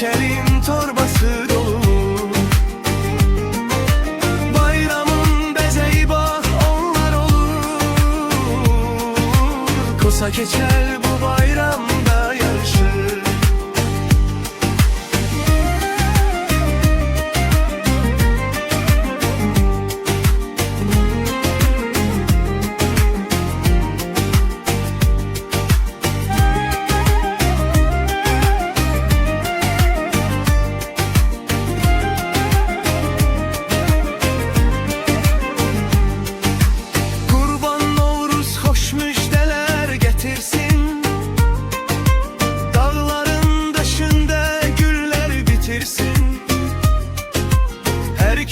keçelim torbası dolu. Bayramın bezeyi bak onlar olur. Kosa keçer bu bayramda yarışır.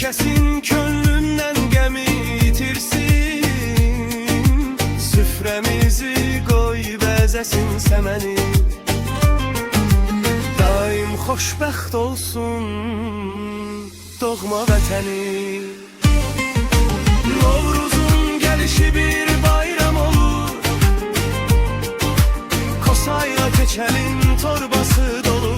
Herkesin könlünden gemi yitirsin. Süfremizi koy bezesin semeni. Daim xoşbəxt olsun doğma vətəni. Novruzun gelişi bir bayram olur. Kosayla keçelin torbası dolu.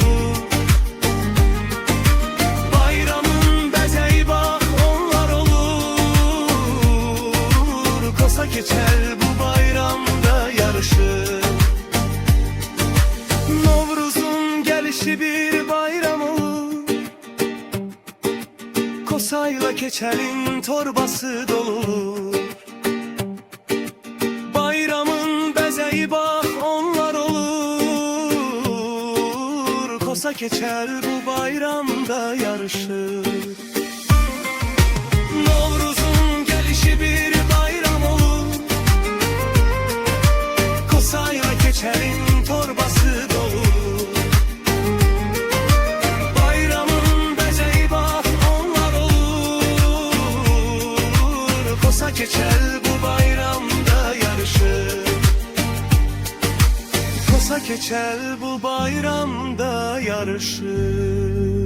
Keçer bu bayramda yarışır. Novruzun gelişi bir bayram olur. Kosayla keçelin torbası dolu. Bayramın bezeyi bak onlar olur. Kosa keçer bu bayramda yarışır. Novruzun gelişi bir keçerin torbası dolu. Bayramın bezeyi bak onlar olur. Kosa keçer bu bayramda yarışır. Kosa keçer bu bayramda yarışır.